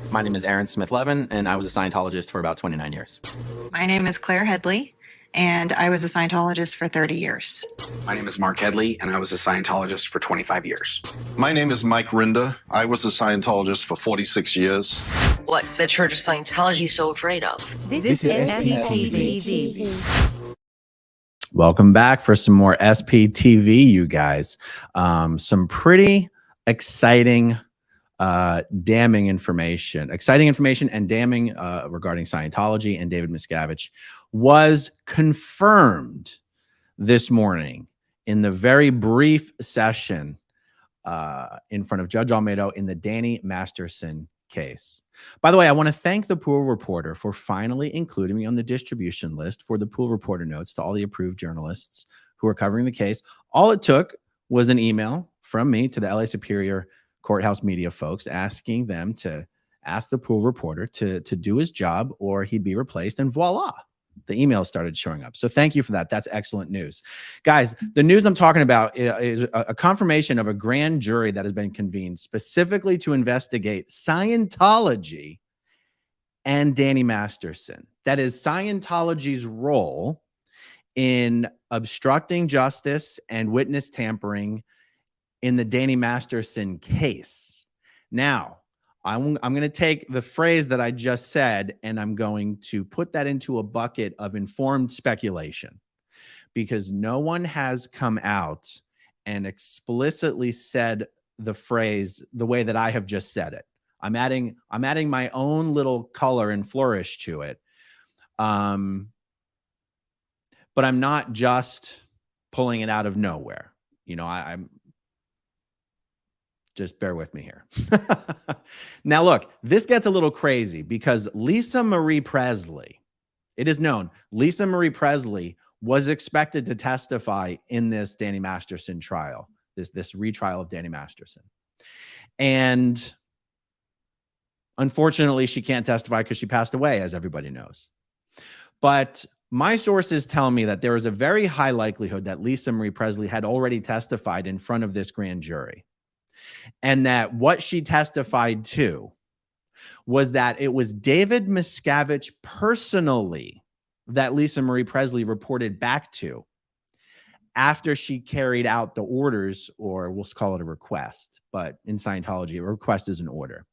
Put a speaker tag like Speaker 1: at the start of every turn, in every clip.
Speaker 1: My name is Aaron Smith-Levin, and I was a Scientologist for about 29 years.
Speaker 2: My name is Claire Headley, and I was a Scientologist for 30 years.
Speaker 3: My name is Mark Headley, and I was a Scientologist for 25 years.
Speaker 4: My name is Mike Rinder. I was a Scientologist for 46 years.
Speaker 5: What's the Church of Scientology so afraid of?
Speaker 6: This is SPTV.
Speaker 7: Welcome back for some more SPTV, you guys. Some pretty exciting, damning information. Exciting information and damning regarding Scientology and David Miscavige was confirmed this morning in the very brief session in front of Judge Almeida in the Danny Masterson case. By the way, I want to thank the Pool Reporter for finally including me on the distribution list for the Pool Reporter notes to all the approved journalists who are covering the case. All it took was an email from me to the LA Superior Courthouse media folks asking them to ask the Pool Reporter to do his job or he'd be replaced, and voila, the emails started showing up. So thank you for that. That's excellent news. Guys, the news I'm talking about is a confirmation of a grand jury that has been convened specifically to investigate Scientology and Danny Masterson. That is Scientology's role in obstructing justice and witness tampering in the Danny Masterson case. Now, I'm going to take the phrase that I just said and I'm going to put that into a bucket of informed speculation, because no one has come out and explicitly said the phrase the way that I have just said it. I'm adding my own little color and flourish to it. But I'm not just pulling it out of nowhere. You know, I'm just bear with me here. Now, look, this gets a little crazy because Lisa Marie Presley, it is known, Lisa Marie Presley was expected to testify in this Danny Masterson trial, this retrial of Danny Masterson. And unfortunately, she can't testify because she passed away, as everybody knows. But my sources tell me that there is a very high likelihood that Lisa Marie Presley had already testified in front of this grand jury. And that what she testified to was that it was David Miscavige personally that Lisa Marie Presley reported back to after she carried out the orders, or we'll call it a request, but in Scientology, a request is an order.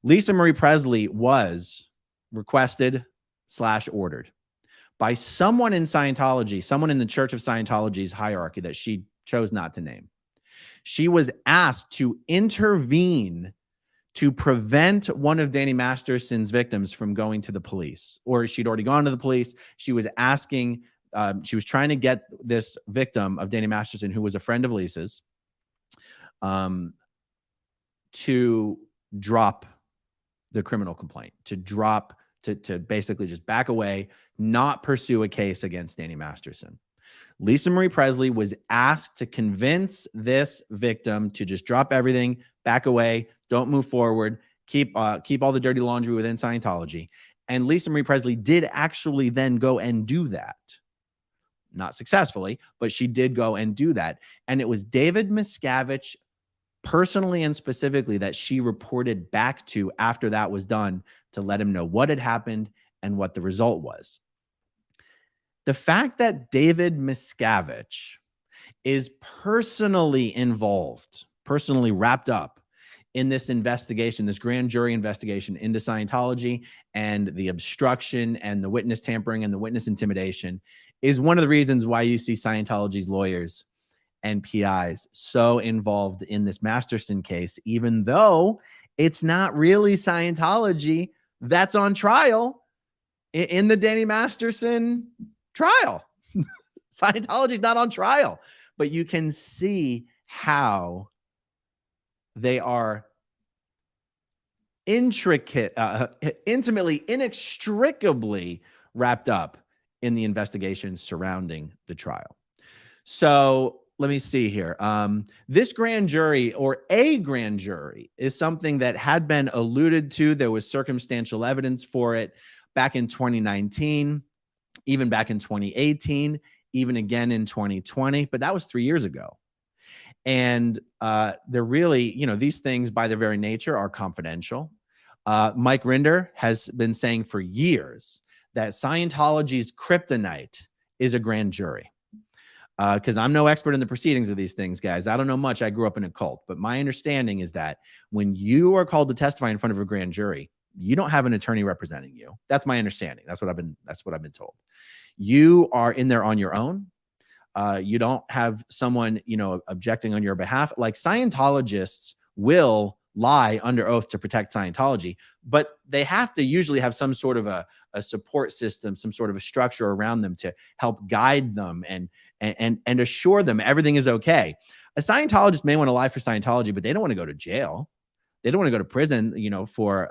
Speaker 7: Lisa Marie Presley was requested/ordered by someone in Scientology, someone in the Church of Scientology's hierarchy that she chose not to name. She was asked to intervene to prevent one of Danny Masterson's victims from going to the police, or she'd already gone to the police. She was asking, she was trying to get this victim of Danny Masterson, who was a friend of Lisa's, to drop the criminal complaint, to basically just back away, not pursue a case against Danny Masterson. Lisa Marie Presley was asked to convince this victim to just drop everything, back away, don't move forward, keep all the dirty laundry within Scientology. And Lisa Marie Presley did actually then go and do that. Not successfully, but she did go and do that. And it was David Miscavige personally and specifically that she reported back to after that was done to let him know what had happened and what the result was. The fact that David Miscavige is personally involved, personally wrapped up in this investigation, this grand jury investigation into Scientology and the obstruction and the witness tampering and the witness intimidation, is one of the reasons why you see Scientology's lawyers and PIs so involved in this Masterson case, even though it's not really Scientology that's on trial in the Danny Masterson trial. Scientology is not on trial, but you can see how they are intimately, inextricably wrapped up in the investigation surrounding the trial. So let me see here. This grand jury, or a grand jury, is something that had been alluded to. There was circumstantial evidence for it back in 2019. Even back in 2018, even again in 2020, but that was 3 years ago. And they're really, you know, these things by their very nature are confidential. Mike Rinder has been saying for years that Scientology's kryptonite is a grand jury. Because I'm no expert in the proceedings of these things, guys. I don't know much. I grew up in a cult. But my understanding is that when you are called to testify in front of a grand jury, you don't have an attorney representing you. That's my understanding. That's what I've been told. You are in there on your own. You don't have someone, objecting on your behalf. Like Scientologists will lie under oath to protect Scientology, but they have to usually have some sort of a support system, some sort of a structure around them to help guide them and assure them everything is okay. A Scientologist may want to lie for Scientology, but they don't want to go to jail. They don't want to go to prison, for,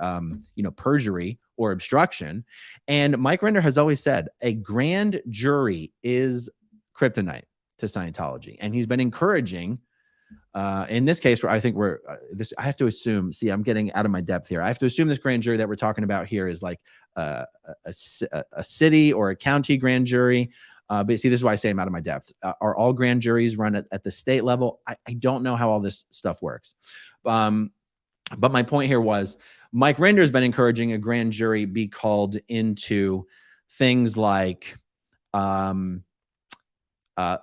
Speaker 7: perjury or obstruction. And Mike Rinder has always said a grand jury is kryptonite to Scientology. And he's been encouraging, in this case, where I think I have to assume, see, I'm getting out of my depth here. I have to assume this grand jury that we're talking about here is like a city or a county grand jury. But see, this is why I say I'm out of my depth. Are all grand juries run at the state level? I don't know how all this stuff works. But my point here was Mike Rinder has been encouraging a grand jury be called into things like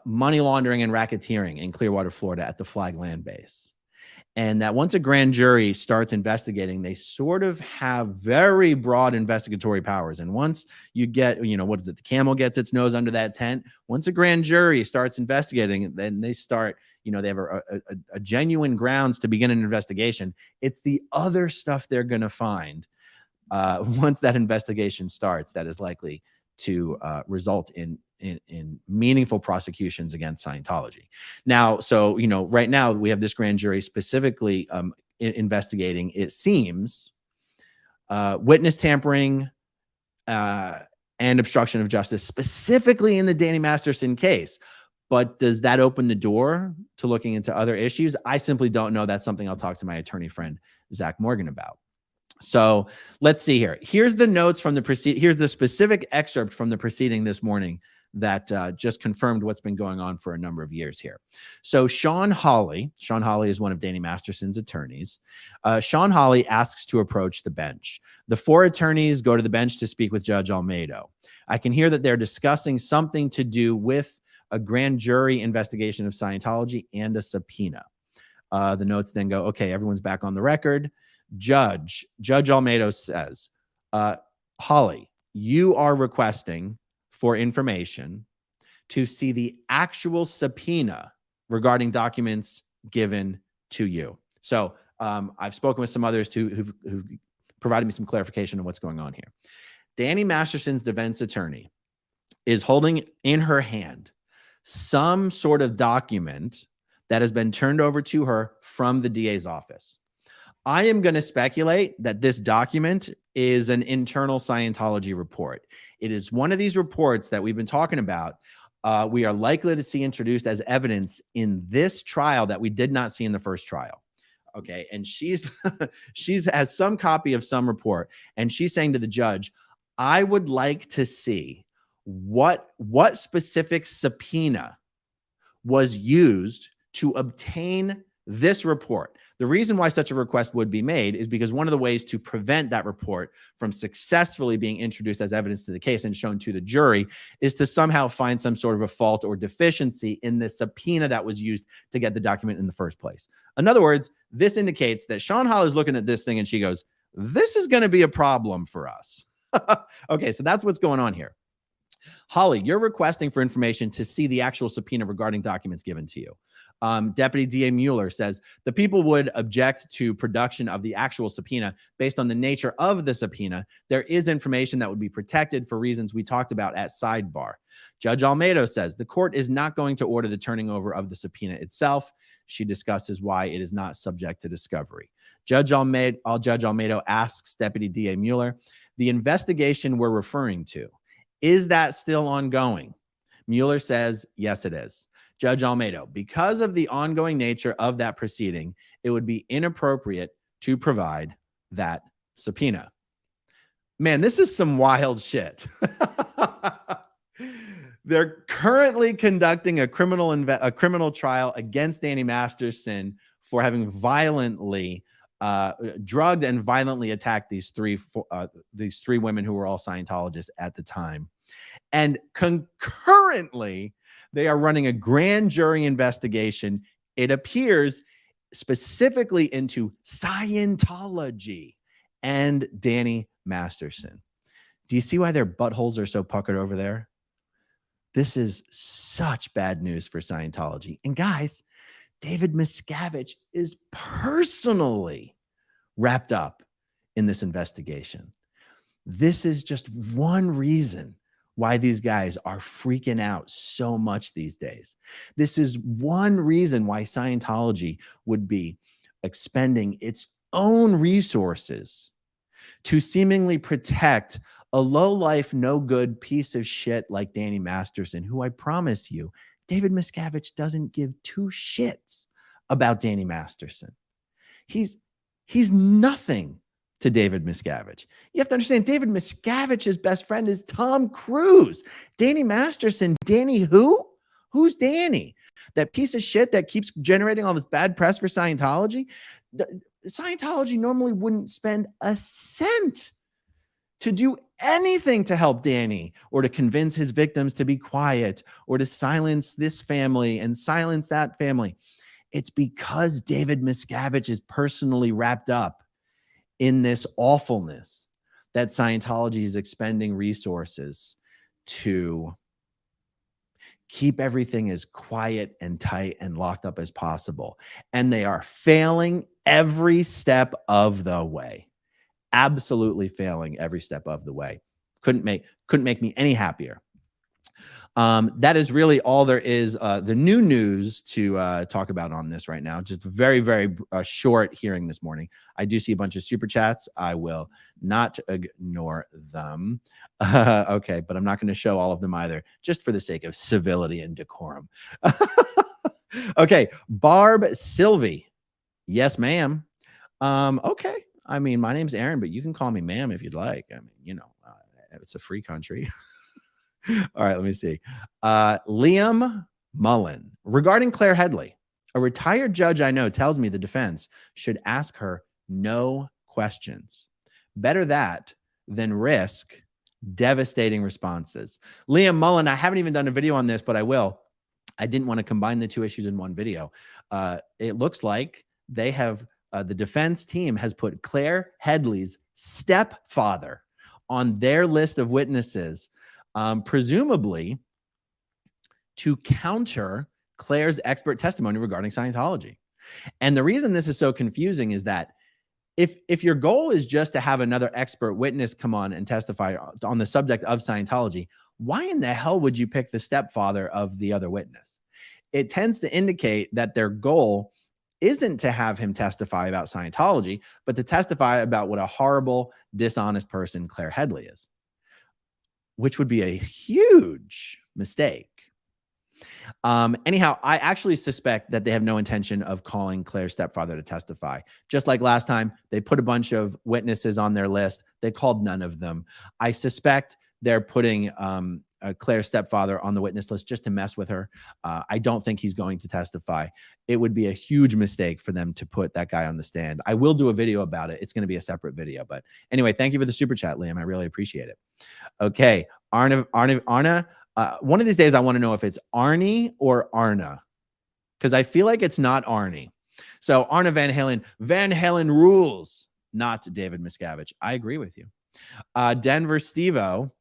Speaker 7: money laundering and racketeering in Clearwater, Florida at the Flag Land Base. And that once a grand jury starts investigating, they sort of have very broad investigatory powers. And once you get, what is it? The camel gets its nose under that tent. Once a grand jury starts investigating, then they start, they have a genuine grounds to begin an investigation. It's the other stuff they're going to find once that investigation starts that is likely to result in meaningful prosecutions against Scientology. Now, so, right now we have this grand jury specifically investigating, it seems, witness tampering and obstruction of justice, specifically in the Danny Masterson case. But does that open the door to looking into other issues? I simply don't know. That's something I'll talk to my attorney friend, Zach Morgan, about. So let's see here. Here's the notes from the here's the specific excerpt from the proceeding this morning that just confirmed what's been going on for a number of years here. So Sean Hawley is one of Danny Masterson's attorneys. Sean Hawley asks to approach the bench. The four attorneys go to the bench to speak with Judge Almeida. I can hear that they're discussing something to do with a grand jury investigation of Scientology and a subpoena. The notes then go, okay, everyone's back on the record. Judge Almeida says, Hawley, you are requesting for information to see the actual subpoena regarding documents given to you. So I've spoken with some others who've provided me some clarification on what's going on here. Danny Masterson's defense attorney is holding in her hand some sort of document that has been turned over to her from the DA's office. I am going to speculate that this document is an internal Scientology report. It is one of these reports that we've been talking about. We are likely to see introduced as evidence in this trial that we did not see in the first trial. Okay. And she's has some copy of some report, and she's saying to the judge, I would like to see what specific subpoena was used to obtain this report. The reason why such a request would be made is because one of the ways to prevent that report from successfully being introduced as evidence to the case and shown to the jury is to somehow find some sort of a fault or deficiency in the subpoena that was used to get the document in the first place. In other words, this indicates that Sean Hall is looking at this thing and she goes, this is going to be a problem for us. Okay, so that's what's going on here. Holly, you're requesting for information to see the actual subpoena regarding documents given to you. Deputy DA Mueller says the people would object to production of the actual subpoena based on the nature of the subpoena. There is information that would be protected for reasons we talked about at sidebar. Judge Almeida says the court is not going to order the turning over of the subpoena itself. She discusses why it is not subject to discovery. Judge Almeida asks Deputy DA Mueller, the investigation we're referring to, is that still ongoing? Mueller says, yes, it is. Judge Almeida, because of the ongoing nature of that proceeding, it would be inappropriate to provide that subpoena. Man, this is some wild shit. They're currently conducting a criminal trial against Danny Masterson for having violently drugged and violently attacked these three women who were all Scientologists at the time. And concurrently, they are running a grand jury investigation, it appears, specifically into Scientology and Danny Masterson. Do you see why their buttholes are so puckered over there? This is such bad news for Scientology. And guys, David Miscavige is personally wrapped up in this investigation. This is just one reason why these guys are freaking out so much these days. This is one reason why Scientology would be expending its own resources to seemingly protect a low-life, no-good piece of shit like Danny Masterson, who I promise you, David Miscavige doesn't give two shits about Danny Masterson. He's nothing to David Miscavige. You have to understand, David Miscavige's best friend is Tom Cruise. Danny Masterson, Danny who? Who's Danny? That piece of shit that keeps generating all this bad press for Scientology? Scientology normally wouldn't spend a cent to do anything to help Danny or to convince his victims to be quiet or to silence this family and silence that family. It's because David Miscavige is personally wrapped up in this awfulness that Scientology is expending resources to keep everything as quiet and tight and locked up as possible. And they are failing every step of the way. Absolutely failing every step of the way. Couldn't make me any happier. That is really all there is. The new news to talk about on this right now. Just very, very short hearing this morning. I do see a bunch of super chats. I will not ignore them. Okay, but I'm not going to show all of them either, just for the sake of civility and decorum. Okay, Barb Sylvie. Yes, ma'am. Okay. I mean, my name's Aaron, but you can call me ma'am if you'd like. I mean, you know, it's a free country. All right, let me see. Liam Mullen. Regarding Claire Headley, a retired judge I know tells me the defense should ask her no questions. Better that than risk devastating responses. Liam Mullen, I haven't even done a video on this, but I will. I didn't want to combine the two issues in one video. It looks like they have, the defense team has put Claire Headley's stepfather on their list of witnesses, presumably to counter Claire's expert testimony regarding Scientology. And the reason this is so confusing is that if your goal is just to have another expert witness come on and testify on the subject of Scientology, why in the hell would you pick the stepfather of the other witness? It tends to indicate that their goal isn't to have him testify about Scientology, but to testify about what a horrible, dishonest person Claire Headley is, which would be a huge mistake. Anyhow, I actually suspect that they have no intention of calling Claire's stepfather to testify. Just like last time, they put a bunch of witnesses on their list. They called none of them. I suspect they're putting Claire's stepfather on the witness list just to mess with her. I don't think he's going to testify. It would be a huge mistake for them to put that guy on the stand. I will do a video about it. It's going to be a separate video. But anyway, thank you for the super chat, Liam. I really appreciate it. Okay, Arna, one of these days I want to know if it's Arnie or Arna, because I feel like it's not Arnie. So Arna Van Halen rules, not David Miscavige. I agree with you. Denver Stevo,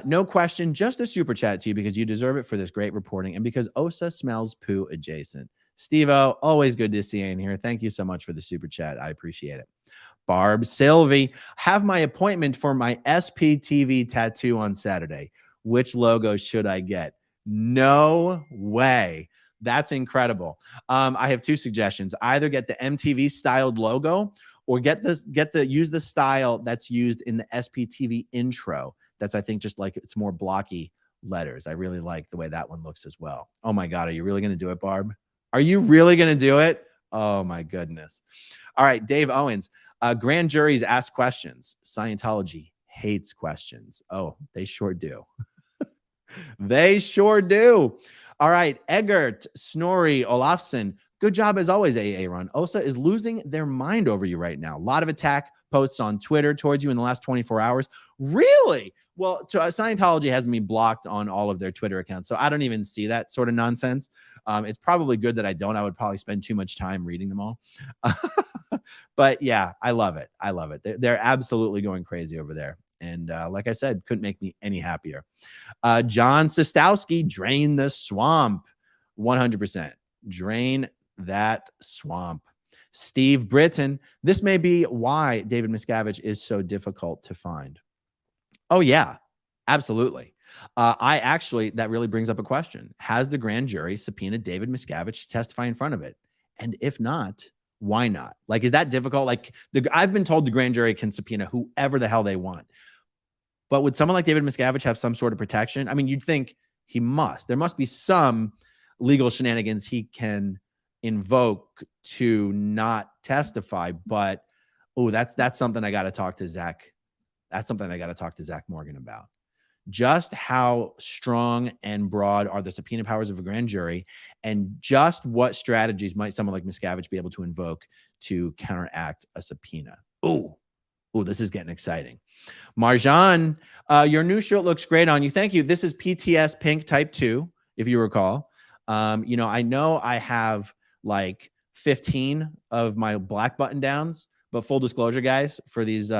Speaker 7: no question, just a super chat to you because you deserve it for this great reporting and because Osa smells poo adjacent. Stevo, always good to see you in here. Thank you so much for the super chat. I appreciate it. Barb Sylvie, have my appointment for my SPTV tattoo on Saturday. Which logo should I get? No way. That's incredible. I have two suggestions. Either get the MTV styled logo or use the style that's used in the SPTV intro. That's, I think, just like it's more blocky letters. I really like the way that one looks as well. Oh my God. Are you really going to do it, Barb? Are you really going to do it? Oh my goodness. All right. Dave Owens, grand juries ask questions. Scientology hates questions. Oh, they sure do. They sure do. All right. Eggert Snorri Olafsson, Good job as always, Aaron. OSA is losing their mind over you right now. A lot of attack posts on Twitter towards you in the last 24 hours. Really? Well, Scientology has me blocked on all of their Twitter accounts, so I don't even see that sort of nonsense. It's probably good that I don't. I would probably spend too much time reading them all. But yeah, I love it. I love it. They're absolutely going crazy over there. And like I said, couldn't make me any happier. John Sostowski, drain the swamp. 100%. Drain that swamp. Steve Britton, this may be why David Miscavige is so difficult to find. Oh, yeah, absolutely. That really brings up a question. Has the grand jury subpoenaed David Miscavige to testify in front of it? And if not, why not? Like, is that difficult? Like, I've been told the grand jury can subpoena whoever the hell they want. But would someone like David Miscavige have some sort of protection? I mean, you'd think he must. There must be some legal shenanigans he can invoke to not testify. But, oh, that's something I got to talk to Zach. That's something I got to talk to Zach Morgan about. Just how strong and broad are the subpoena powers of a grand jury, and just what strategies might someone like Miscavige be able to invoke to counteract a subpoena? Oh, this is getting exciting. Marjan, your new shirt looks great on you. Thank you. This is PTS Pink Type 2, if you recall. I know I have like 15 of my black button downs, but full disclosure, guys, for these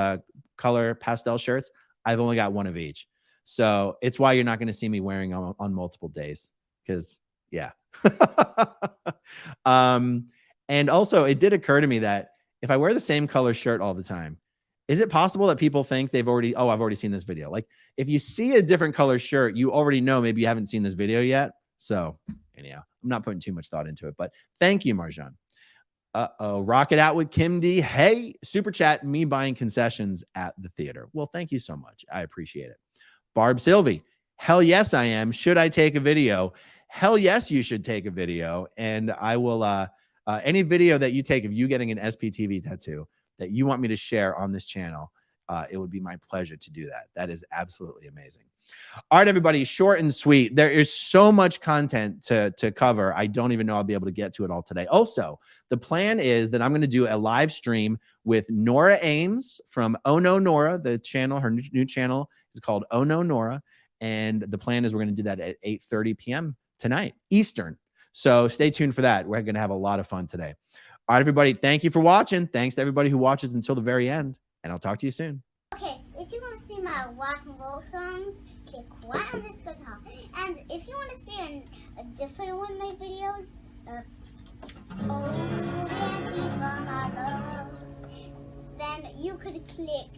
Speaker 7: color pastel shirts, I've only got one of each. So it's why you're not going to see me wearing them on multiple days, because yeah. And also it did occur to me that if I wear the same color shirt all the time, is it possible that people think I've already seen this video? Like, if you see a different color shirt, you already know maybe you haven't seen this video yet. So anyhow, I'm not putting too much thought into it, but thank you, Marjan. Rock it out with Kim D. Hey, super chat, me buying concessions at the theater. Well, thank you so much. I appreciate it. Barb Sylvie, hell yes, I am. Should I take a video? Hell yes, you should take a video. And I will, any video that you take of you getting an SPTV tattoo that you want me to share on this channel, it would be my pleasure to do that. That is absolutely amazing. All right, everybody, short and sweet. There is so much content to cover. I don't even know I'll be able to get to it all today. Also, the plan is that I'm going to do a live stream with Nora Ames from Oh No Nora. The channel, her new channel is called Oh No Nora. And the plan is we're going to do that at 8:30 p.m. tonight, Eastern. So stay tuned for that. We're going to have a lot of fun today. All right, everybody, thank you for watching. Thanks to everybody who watches until the very end. And I'll talk to you soon.
Speaker 8: Okay, if you want to see my rock and roll songs, click right on this guitar. And if you want to see a different one of my videos, then you could click